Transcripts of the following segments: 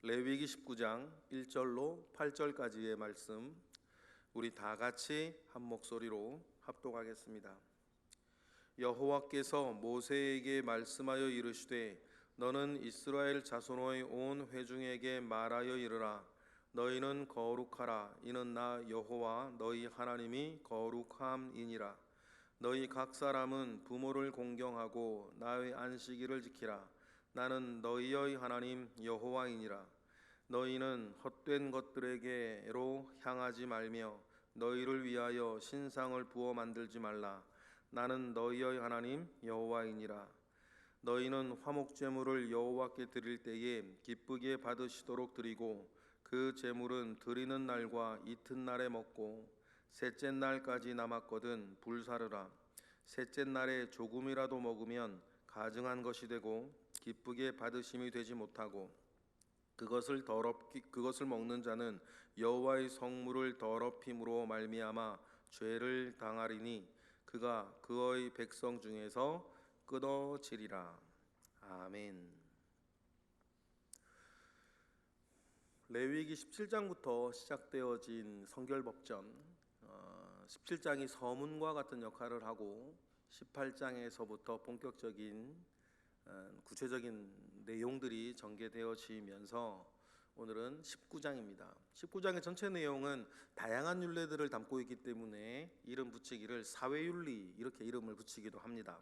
레위기 19장 1절로 8절까지의 말씀, 우리 다 같이 한 목소리로 합독하겠습니다. 여호와께서 모세에게 말씀하여 이르시되 너는 이스라엘 자손의 온 회중에게 말하여 이르라. 너희는 거룩하라. 이는 나 여호와 너희 하나님이 거룩함이니라. 너희 각 사람은 부모를 공경하고 나의 안식일을 지키라. 나는 너희의 하나님 여호와이니라. 너희는 헛된 것들에게로 향하지 말며 너희를 위하여 신상을 부어 만들지 말라. 나는 너희의 하나님 여호와이니라. 너희는 화목제물을 여호와께 드릴 때에 기쁘게 받으시도록 드리고 그 제물은 드리는 날과 이튿날에 먹고 셋째 날까지 남았거든 불사르라. 셋째 날에 조금이라도 먹으면 가증한 것이 되고 기쁘게 받으심이 되지 못하고 그것을 먹는 자는 여호와의 성물을 더럽힘으로 말미암아 죄를 당하리니 그가 그의 백성 중에서 끊어지리라. 아멘. 레위기 17장부터 시작되어진 성결법전, 17장이 서문과 같은 역할을 하고 18장에서부터 본격적인 구체적인 내용들이 전개되어지면서 오늘은 19장입니다. 19장의 전체 내용은 다양한 율례들을 담고 있기 때문에 이름 붙이기를 사회윤리 이렇게 이름을 붙이기도 합니다.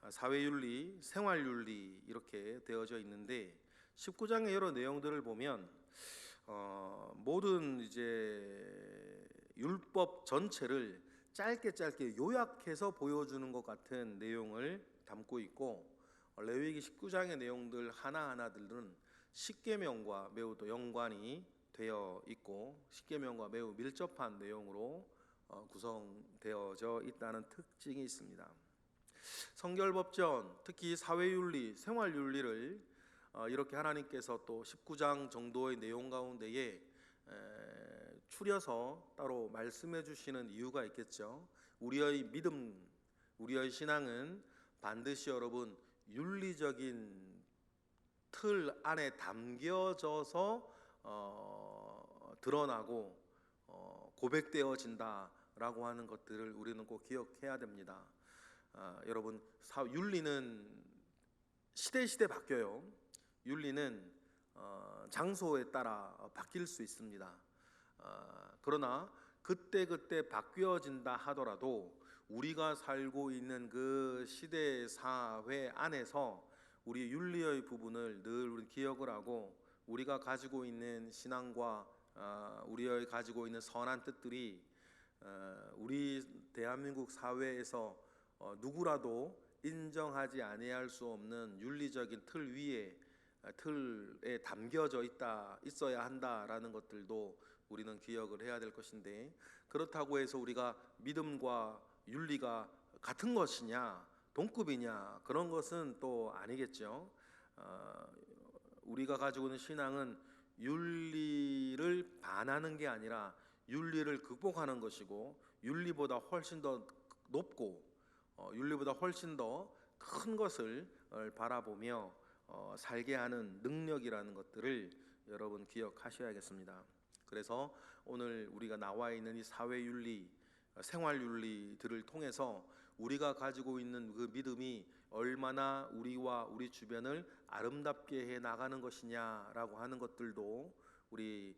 사회윤리, 생활윤리 이렇게 되어져 있는데 19장의 여러 내용들을 보면 모든 이제 율법 전체를 짧게 요약해서 보여주는 것 같은 내용을 담고 있고, 레위기 19장의 내용들 하나하나들은 십계명과 매우 또 연관이 되어 있고 십계명과 매우 밀접한 내용으로 구성되어져 있다는 특징이 있습니다. 성결법전, 특히 사회윤리, 생활윤리를 이렇게 하나님께서 또 19장 정도의 내용 가운데에 추려서 따로 말씀해 주시는 이유가 있겠죠. 우리의 믿음, 우리의 신앙은 반드시 여러분 윤리적인 틀 안에 담겨져서 드러나고 고백되어진다라고 하는 것들을 우리는 꼭 기억해야 됩니다. 여러분, 윤리는 시대 바뀌어요. 윤리는 장소에 따라 바뀔 수 있습니다. 그러나 그때 바뀌어진다 하더라도 우리가 살고 있는 그 시대 사회 안에서 우리 윤리의 부분을 늘 우리 기억을 하고 우리가 가지고 있는 신앙과 우리의 가지고 있는 선한 뜻들이 우리 대한민국 사회에서 누구라도 인정하지 아니할 수 없는 윤리적인 틀에 담겨져 있어야 한다라는 것들도 우리는 기억을 해야 될 것인데, 그렇다고 해서 우리가 믿음과 윤리가 같은 것이냐 동급이냐 그런 것은 또 아니겠죠. 우리가 가지고 있는 신앙은 윤리를 반하는 게 아니라 윤리를 극복하는 것이고 윤리보다 훨씬 더 높고 윤리보다 훨씬 더 큰 것을 바라보며 살게 하는 능력이라는 것들을 여러분 기억하셔야겠습니다. 그래서 오늘 우리가 나와 있는 이 사회윤리, 생활윤리들을 통해서 우리가 가지고 있는 그 믿음이 얼마나 우리와 우리 주변을 아름답게 해 나가는 것이냐라고 하는 것들도 우리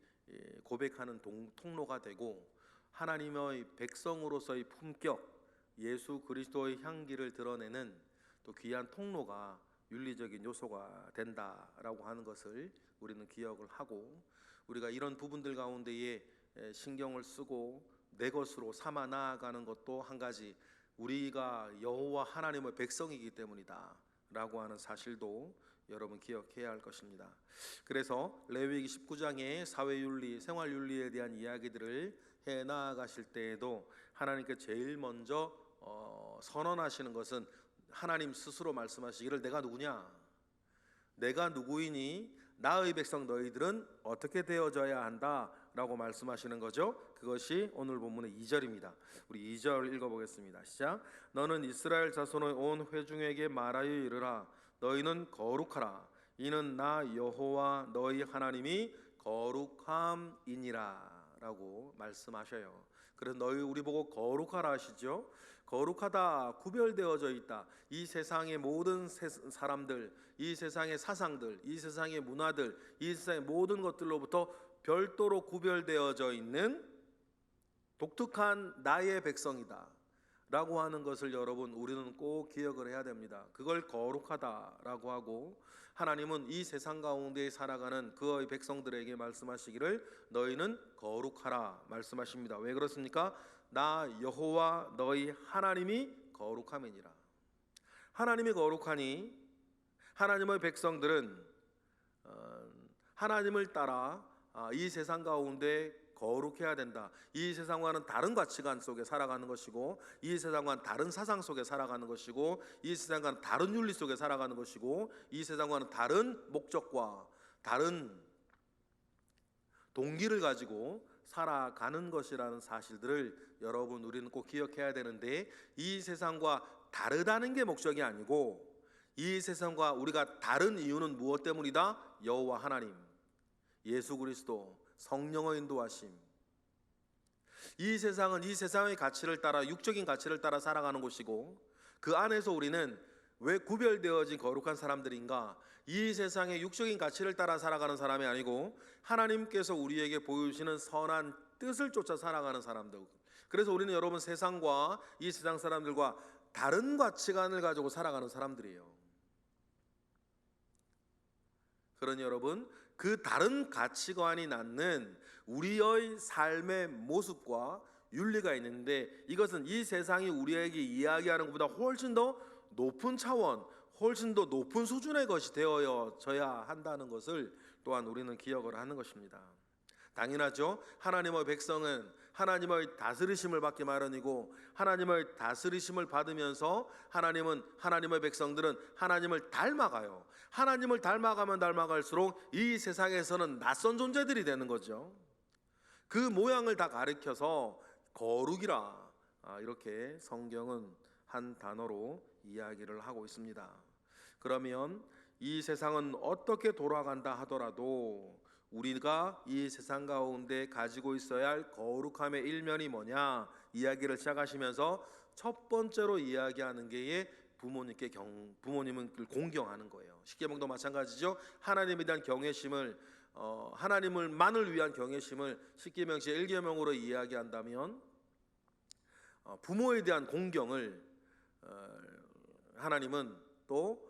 고백하는 통로가 되고, 하나님의 백성으로서의 품격, 예수 그리스도의 향기를 드러내는 또 귀한 통로가 윤리적인 요소가 된다라고 하는 것을 우리는 기억을 하고, 우리가 이런 부분들 가운데에 신경을 쓰고 내 것으로 삼아 나아가는 것도 한 가지, 우리가 여호와 하나님의 백성이기 때문이다 라고 하는 사실도 여러분 기억해야 할 것입니다. 그래서 레위기 19장의 사회윤리, 생활윤리에 대한 이야기들을 해 나아가실 때에도 하나님께 제일 먼저 선언하시는 것은 하나님 스스로 말씀하시기를 내가 누구냐? 내가 누구이니 나의 백성 너희들은 어떻게 되어져야 한다 라고 말씀하시는 거죠. 그것이 오늘 본문의 2절입니다. 우리 2절 읽어보겠습니다. 시작. 너는 이스라엘 자손의 온 회중에게 말하여 이르라. 너희는 거룩하라. 이는 나 여호와 너희 하나님이 거룩함이니라 라고 말씀하셔요. 그래서 너희 우리 보고 거룩하라 하시죠. 거룩하다, 구별되어져 있다. 이 세상의 모든 사람들, 이 세상의 사상들, 이 세상의 문화들, 이 세상의 모든 것들로부터 별도로 구별되어져 있는 독특한 나의 백성이다 라고 하는 것을 여러분 우리는 꼭 기억을 해야 됩니다. 그걸 거룩하다라고 하고, 하나님은 이 세상 가운데 살아가는 그의 백성들에게 말씀하시기를 너희는 거룩하라 말씀하십니다. 왜 그렇습니까? 나 여호와 너희 하나님이 거룩함이니라. 하나님이 거룩하니 하나님의 백성들은 하나님을 따라 이 세상 가운데 거룩해야 된다. 이 세상과는 다른 가치관 속에 살아가는 것이고, 이 세상과는 다른 사상 속에 살아가는 것이고, 이 세상과는 다른 윤리 속에 살아가는 것이고, 이 세상과는 다른 목적과 다른 동기를 가지고 살아가는 것이라는 사실들을 여러분 우리는 꼭 기억해야 되는데, 이 세상과 다르다는 게 목적이 아니고, 이 세상과 우리가 다른 이유는 무엇 때문이다? 여호와 하나님, 예수 그리스도, 성령의 인도하심. 이 세상은 이 세상의 가치를 따라, 육적인 가치를 따라 살아가는 곳이고, 그 안에서 우리는 왜 구별되어진 거룩한 사람들인가? 이 세상의 육적인 가치를 따라 살아가는 사람이 아니고 하나님께서 우리에게 보여주시는 선한 뜻을 쫓아 살아가는 사람들. 그래서 우리는 여러분 세상과 이 세상 사람들과 다른 가치관을 가지고 살아가는 사람들이에요. 그러니 여러분, 그 다른 가치관이 낳는 우리의 삶의 모습과 윤리가 있는데, 이것은 이 세상이 우리에게 이야기하는 것보다 훨씬 더 높은 차원, 훨씬 더 높은 수준의 것이 되어져야 한다는 것을 또한 우리는 기억을 하는 것입니다. 당연하죠. 하나님의 백성은 하나님의 다스리심을 받기 마련이고, 하나님의 다스리심을 받으면서 하나님의 백성들은 하나님을 닮아가요. 하나님을 닮아가면 닮아갈수록 이 세상에서는 낯선 존재들이 되는 거죠. 그 모양을 다 가리켜서 거룩이라, 이렇게 성경은 한 단어로 이야기를 하고 있습니다. 그러면 이 세상은 어떻게 돌아간다 하더라도 우리가 이 세상 가운데 가지고 있어야 할 거룩함의 일면이 뭐냐 이야기를 시작하시면서 첫 번째로 이야기하는 게 부모님을 공경하는 거예요. 십계명도 마찬가지죠. 하나님에 대한 경외심을, 하나님을만을 위한 경외심을 십계명 제1계명으로 이야기한다면, 부모에 대한 공경을 하나님은 또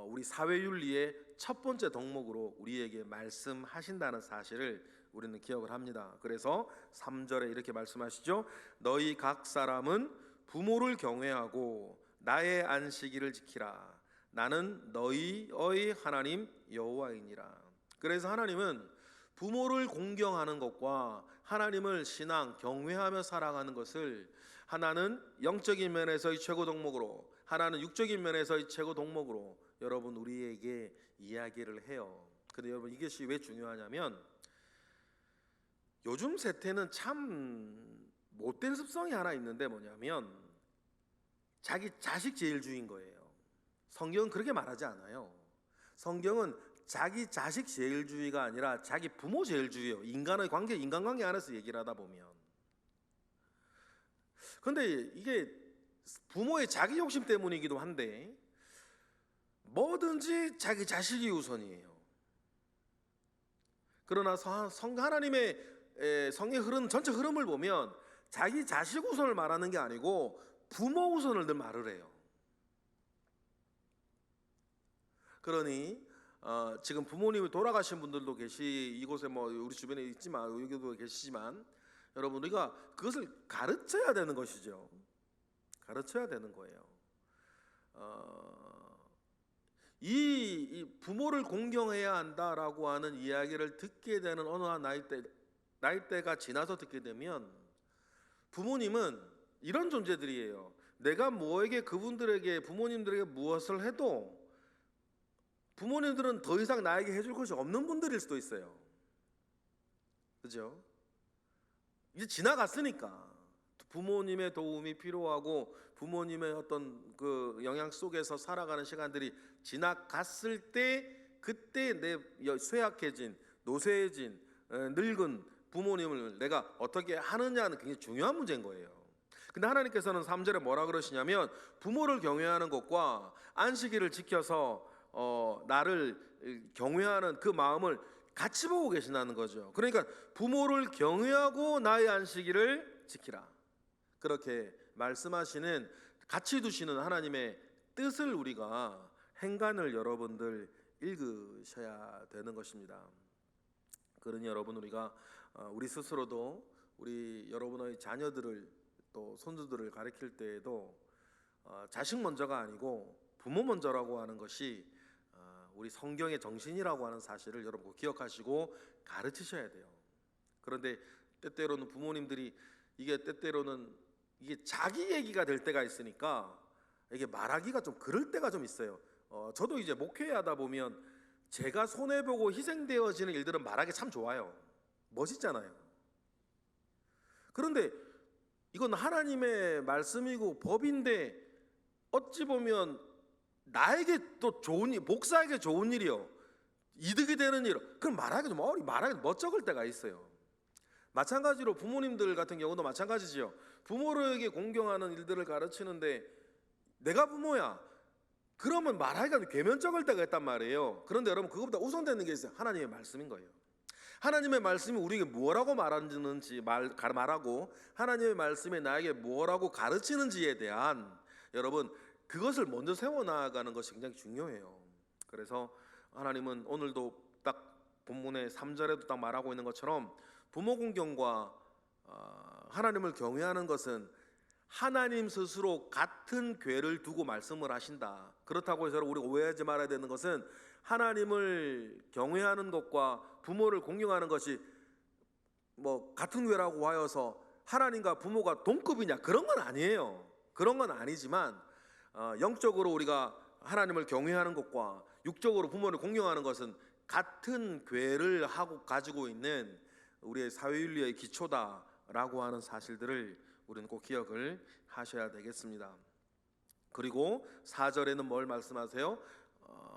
우리 사회윤리의 첫 번째 덕목으로 우리에게 말씀하신다는 사실을 우리는 기억을 합니다. 그래서 3절에 이렇게 말씀하시죠. 너희 각 사람은 부모를 경외하고 나의 안식일을 지키라. 나는 너희의 하나님 여호와이니라. 그래서 하나님은 부모를 공경하는 것과 하나님을 신앙, 경외하며 살아가는 것을, 하나는 영적인 면에서의 최고 덕목으로, 하나는 육적인 면에서의 최고 덕목으로 여러분 우리에게 이야기를 해요. 근데 여러분 이것이 왜 중요하냐면, 요즘 세태는 참 못된 습성이 하나 있는데 뭐냐면 자기 자식 제일주의인 거예요. 성경은 그렇게 말하지 않아요. 성경은 자기 자식 제일주의가 아니라 자기 부모 제일주의예요. 인간의 관계, 인간관계 안에서 얘기를 하다 보면. 근데 이게 부모의 자기 욕심 때문이기도 한데 뭐든지 자기 자식이 우선이에요. 그러나 하나님의 성의 흐름, 전체 흐름을 보면 자기 자식 우선을 말하는 게 아니고 부모 우선을 늘 말을 해요. 그러니 지금 부모님이 돌아가신 분들도 이곳에 우리 주변에 있지만, 여기도 계시지만, 여러분 우리가 그것을 가르쳐야 되는 것이죠. 가르쳐야 되는 거예요. 이 부모를 공경해야 한다라고 하는 이야기를 듣게 되는 어느 한 나이대가 지나서 듣게 되면, 부모님은 이런 존재들이에요. 내가 부모님들에게 무엇을 해도 부모님들은 더 이상 나에게 해줄 것이 없는 분들일 수도 있어요. 그죠? 이제 지나갔으니까 부모님의 도움이 필요하고 부모님의 어떤 그 영향 속에서 살아가는 시간들이 지나갔을 때 그때 내 쇠약해진, 노쇠해진, 늙은 부모님을 내가 어떻게 하느냐는 굉장히 중요한 문제인 거예요. 근데 하나님께서는 3절에 뭐라 그러시냐면 부모를 경외하는 것과 안식일을 지켜서 나를 경외하는 그 마음을 같이 보고 계신다는 거죠. 그러니까 부모를 경외하고 나의 안식일을 지키라, 그렇게 말씀하시는, 같이 두시는 하나님의 뜻을 우리가 행간을 여러분들 읽으셔야 되는 것입니다. 그러니 여러분, 우리가 우리 스스로도 우리 여러분의 자녀들을 또 손주들을 가르칠 때에도 자식 먼저가 아니고 부모 먼저라고 하는 것이 우리 성경의 정신이라고 하는 사실을 여러분 기억하시고 가르치셔야 돼요. 그런데 때때로는 부모님들이 때때로는 이게 자기 얘기가 될 때가 있으니까 이게 말하기가 좀 그럴 때가 좀 있어요. 저도 이제 목회하다 보면 제가 손해보고 희생되어지는 일들은 말하기 참 좋아요. 멋있잖아요. 그런데 이건 하나님의 말씀이고 법인데 어찌 보면 나에게 또 좋은 일, 목사에게 좋은 일이요, 이득이 되는 일, 그럼 말하기 좀 말하기 멋쩍을 때가 있어요. 마찬가지로 부모님들 같은 경우도 마찬가지지요. 부모에게 공경하는 일들을 가르치는데 내가 부모야, 그러면 말하기가 괴면쩍을 때가 있단 말이에요. 그런데 여러분, 그것보다 우선되는 게 있어요. 하나님의 말씀인 거예요. 하나님의 말씀이 우리에게 뭐라고 말하는지 말하고 하나님의 말씀이 나에게 뭐라고 가르치는지에 대한 여러분 그것을 먼저 세워나가는 것이 굉장히 중요해요. 그래서 하나님은 오늘도 딱 본문의 3절에도 딱 말하고 있는 것처럼 부모 공경과 하나님을 경외하는 것은 하나님 스스로 같은 궤를 두고 말씀을 하신다. 그렇다고 해서 우리가 오해하지 말아야 되는 것은 하나님을 경외하는 것과 부모를 공경하는 것이 뭐 같은 궤라고 하여서 하나님과 부모가 동급이냐, 그런 건 아니에요. 그런 건 아니지만 영적으로 우리가 하나님을 경외하는 것과 육적으로 부모를 공경하는 것은 같은 궤를 가지고 있는 우리의 사회윤리의 기초다라고 하는 사실들을 우리는 꼭 기억을 하셔야 되겠습니다. 그리고 4절에는 뭘 말씀하세요?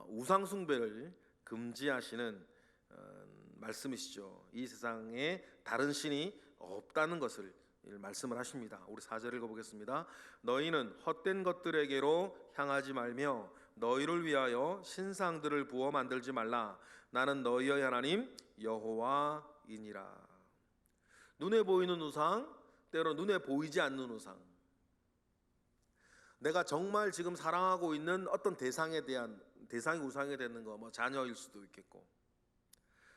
우상 숭배를 금지하시는 말씀이시죠. 이 세상에 다른 신이 없다는 것을 말씀을 하십니다. 우리 4절 읽어보겠습니다. 너희는 헛된 것들에게로 향하지 말며 너희를 위하여 신상들을 부어 만들지 말라. 나는 너희의 하나님 여호와이니라. 눈에 보이는 우상, 때로 눈에 보이지 않는 우상, 내가 정말 지금 사랑하고 있는 어떤 대상이 우상이 되는 거, 뭐 자녀일 수도 있겠고,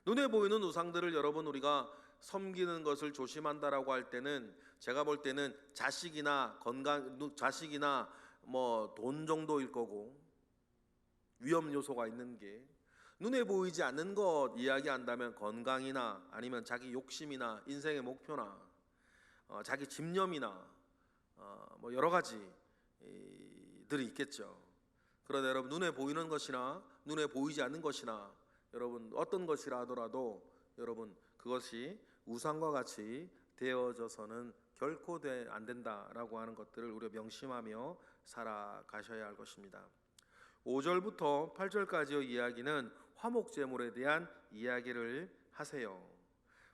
눈에 보이는 우상들을 여러분 우리가 섬기는 것을 조심한다라고 할 때는 제가 볼 때는 자식이나 뭐 돈 정도일 거고, 위험 요소가 있는 게 눈에 보이지 않는 것 이야기한다면 건강이나 아니면 자기 욕심이나 인생의 목표나 자기 집념이나 뭐 여러 가지들이 있겠죠. 그러나 여러분, 눈에 보이는 것이나 눈에 보이지 않는 것이나 여러분 어떤 것이라 하더라도 여러분 그것이 우상과 같이 되어져서는 결코 안 된다라고 하는 것들을 우리가 명심하며 살아가셔야 할 것입니다. 5절부터 8절까지의 이야기는 화목제물에 대한 이야기를 하세요.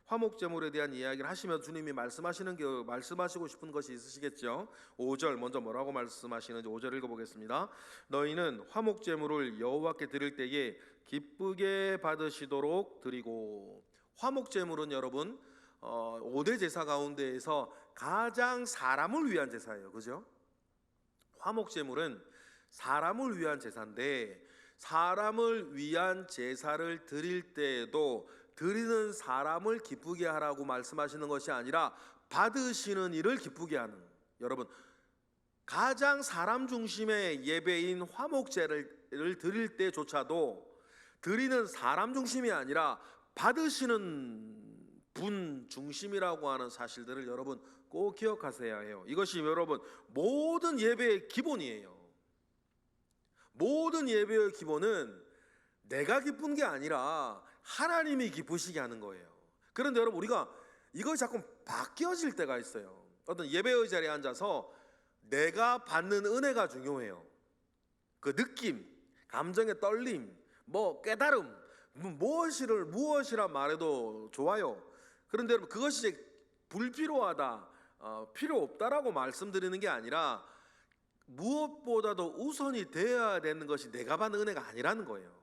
화목제물에 대한 이야기를 하시면 주님이 말씀하시고 싶은 것이 있으시겠죠. 5절 먼저 뭐라고 말씀하시는지 5절 읽어보겠습니다. 너희는 화목제물을 여호와께 드릴 때에 기쁘게 받으시도록 드리고. 화목제물은 여러분 5대 제사 가운데에서 가장 사람을 위한 제사예요. 그죠? 화목제물은 사람을 위한 제사인데, 사람을 위한 제사를 드릴 때에도 드리는 사람을 기쁘게 하라고 말씀하시는 것이 아니라 받으시는 이를 기쁘게 하는, 여러분 가장 사람 중심의 예배인 화목제를 드릴 때조차도 드리는 사람 중심이 아니라 받으시는 분 중심이라고 하는 사실들을 여러분 꼭 기억하셔야 해요. 이것이 여러분 모든 예배의 기본이에요. 모든 예배의 기본은 내가 기쁜 게 아니라 하나님이 기쁘시게 하는 거예요. 그런데 여러분 우리가 이거 자꾸 바뀌어질 때가 있어요. 어떤 예배의 자리에 앉아서 내가 받는 은혜가 중요해요. 그 느낌, 감정의 떨림, 뭐 깨달음, 무엇이라 말해도 좋아요. 그런데 여러분, 그것이 이제 불필요하다, 필요 없다라고 말씀드리는 게 아니라 무엇보다도 우선이 되어야 되는 것이 내가 받는 은혜가 아니라는 거예요.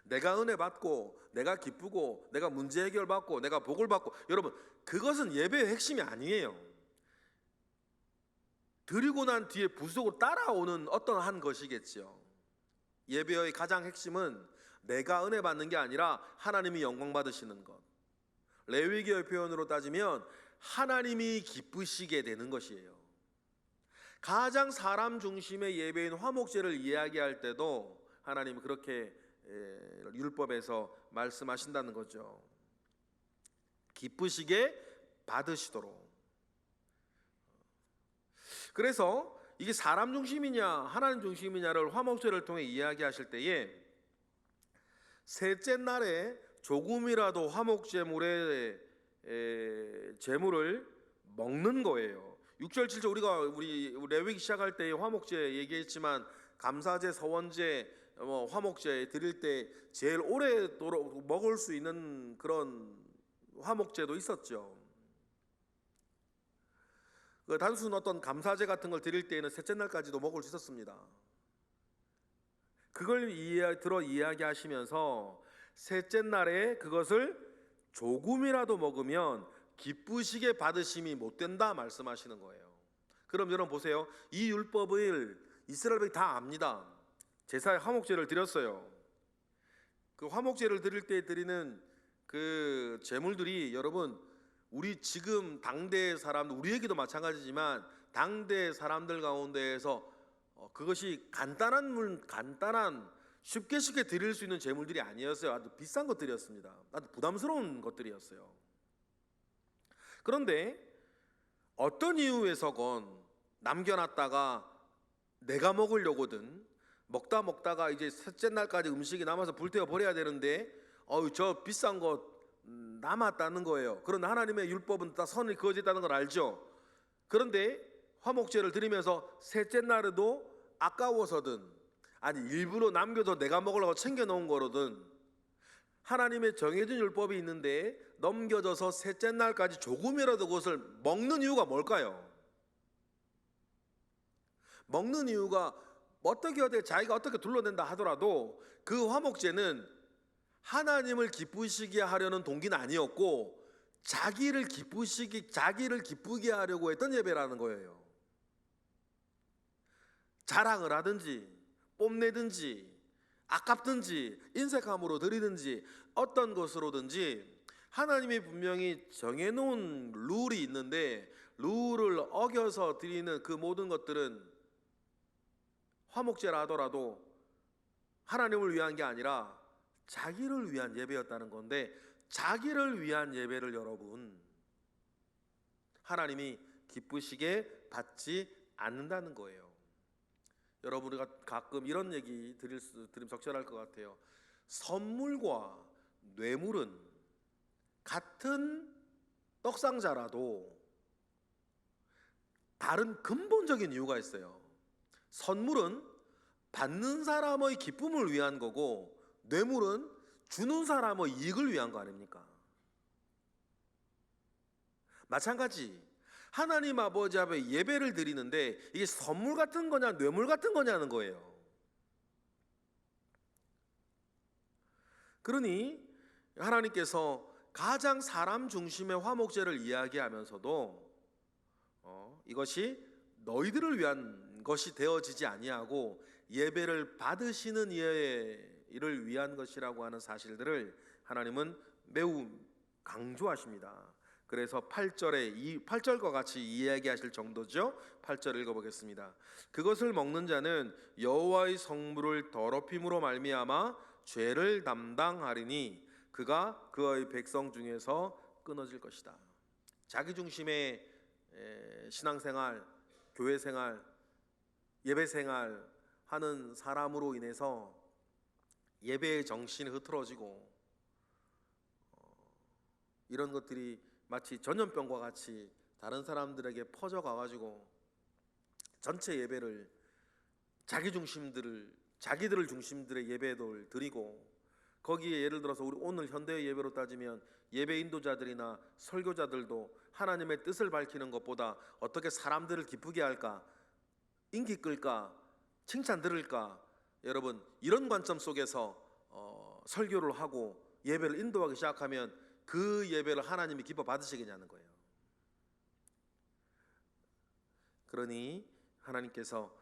내가 은혜 받고, 내가 기쁘고, 내가 문제 해결 받고, 내가 복을 받고, 여러분, 그것은 예배의 핵심이 아니에요. 드리고 난 뒤에 부수고 따라오는 어떠한 것이겠죠. 예배의 가장 핵심은 내가 은혜 받는 게 아니라 하나님이 영광 받으시는 것. 레위기의 표현으로 따지면 하나님이 기쁘시게 되는 것이에요. 가장 사람 중심의 예배인 화목제를 이야기할 때도 하나님은 그렇게 율법에서 말씀하신다는 거죠. 기쁘시게 받으시도록. 그래서 이게 사람 중심이냐 하나님 중심이냐를 화목제를 통해 이야기하실 때에 셋째 날에 조금이라도 화목제물의 제물을 먹는 거예요. 6절 7절 우리 레위기 시작할 때 화목제 얘기했지만 감사제, 서원제, 화목제 드릴 때 제일 오래도록 먹을 수 있는 그런 화목제도 있었죠. 그 단순 어떤 감사제 같은 걸 드릴 때에는 셋째 날까지도 먹을 수 있었습니다. 그걸 이야기하시면서 셋째 날에 그것을 조금이라도 먹으면 기쁘시게 받으심이 못 된다 말씀하시는 거예요. 그럼 여러분 보세요. 이 율법을 이스라엘 백성이 다 압니다. 제사의 화목제를 드렸어요. 그 화목제를 드릴 때 드리는 그 제물들이 여러분 우리 지금 당대 사람들, 우리에게도 마찬가지지만 당대 사람들 가운데에서 그것이 간단한 쉽게 드릴 수 있는 제물들이 아니었어요. 아주 비싼 것들이었습니다. 아주 부담스러운 것들이었어요. 그런데 어떤 이유에서건 남겨놨다가 내가 먹으려거든 먹다가 이제 셋째 날까지 음식이 남아서 불태워 버려야 되는데 저 비싼 것 남았다는 거예요. 그런데 하나님의 율법은 다 선이 그어졌다는 걸 알죠. 그런데 화목제를 드리면서 셋째 날에도 아까워서든 아니 일부러 남겨서 내가 먹으려고 챙겨놓은 거로든 하나님의 정해진 율법이 있는데 넘겨져서 셋째 날까지 조금이라도 그것을 먹는 이유가 뭘까요? 먹는 이유가 자기가 어떻게 둘러낸다 하더라도 그 화목제는 하나님을 기쁘시게 하려는 동기는 아니었고 자기를 기쁘게 하려고 했던 예배라는 거예요. 자랑을 하든지 뽐내든지 아깝든지 인색함으로 드리든지 어떤 것으로든지 하나님이 분명히 정해놓은 룰이 있는데 룰을 어겨서 드리는 그 모든 것들은 화목제라 하더라도 하나님을 위한 게 아니라 자기를 위한 예배였다는 건데 자기를 위한 예배를 여러분 하나님이 기쁘시게 받지 않는다는 거예요. 여러분 우리가 가끔 이런 얘기 들으면 적절할 것 같아요. 선물과 뇌물은 같은 떡상자라도 다른 근본적인 이유가 있어요. 선물은 받는 사람의 기쁨을 위한 거고 뇌물은 주는 사람의 이익을 위한 거 아닙니까? 마찬가지 하나님 아버지 앞에 예배를 드리는데 이게 선물 같은 거냐 뇌물 같은 거냐는 거예요. 그러니 하나님께서 가장 사람 중심의 화목제를 이야기하면서도 이것이 너희들을 위한 것이 되어지지 아니하고 예배를 받으시는 이를 위한 것이라고 하는 사실들을 하나님은 매우 강조하십니다. 그래서 8절과 같이 이야기하실 정도죠. 8절 읽어보겠습니다. 그것을 먹는 자는 여호와의 성물을 더럽힘으로 말미암아 죄를 담당하리니 그가 그의 백성 중에서 끊어질 것이다. 자기 중심의 신앙생활, 교회생활, 예배생활 하는 사람으로 인해서 예배의 정신이 흐트러지고 이런 것들이 마치 전염병과 같이 다른 사람들에게 퍼져가가지고 전체 예배를 자기 중심들을 자기들을 중심들의 예배를 드리고, 거기에 예를 들어서 우리 오늘 현대의 예배로 따지면 예배 인도자들이나 설교자들도 하나님의 뜻을 밝히는 것보다 어떻게 사람들을 기쁘게 할까, 인기 끌까, 칭찬 들을까, 여러분 이런 관점 속에서 설교를 하고 예배를 인도하기 시작하면 그 예배를 하나님이 기뻐 받으시겠냐는 거예요. 그러니 하나님께서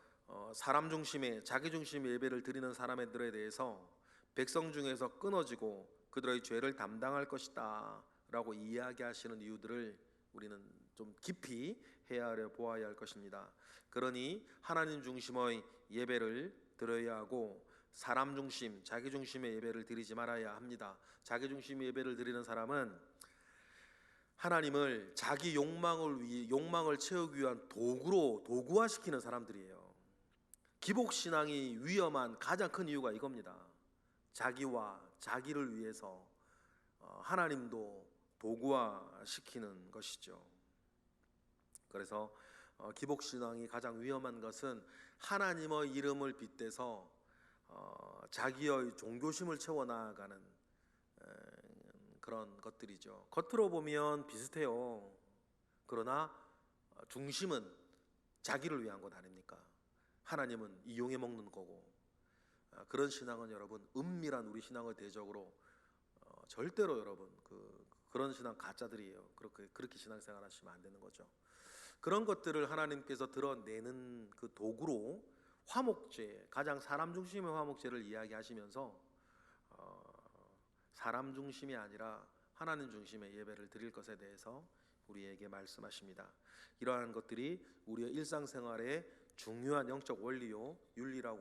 사람 중심의, 자기 중심의 예배를 드리는 사람들에 대해서 백성 중에서 끊어지고 그들의 죄를 담당할 것이다 라고 이야기하시는 이유들을 우리는 좀 깊이 헤아려 보아야 할 것입니다. 그러니 하나님 중심의 예배를 드려야 하고 사람 중심, 자기 중심의 예배를 드리지 말아야 합니다. 자기 중심의 예배를 드리는 사람은 하나님을 자기 욕망을 채우기 위한 도구화시키는 사람들이에요. 기복신앙이 위험한 가장 큰 이유가 이겁니다. 자기와 자기를 위해서 하나님도 도구화시키는 것이죠. 그래서 기복신앙이 가장 위험한 것은 하나님의 이름을 빗대서 자기의 종교심을 채워나가는 그런 것들이죠. 겉으로 보면 비슷해요. 그러나 중심은 자기를 위한 것 아닙니까? 하나님은 이용해 먹는 거고. 그런 신앙은 여러분 은밀한 우리 신앙의 대적으로 절대로 여러분 그런 신앙 가짜들이에요. 그렇게 신앙생활 하시면 안 되는 거죠. 그런 것들을 하나님께서 드러내는 그 도구로 화목제, 가장 사람 중심의 화목제를 이야기하시면서 사람 중심이 아니라 하나님 중심의 예배를 드릴 것에 대해서 우리에게 말씀하십니다. 이러한 것들이 우리의 일상생활의 중요한 영적 원리요 윤리라고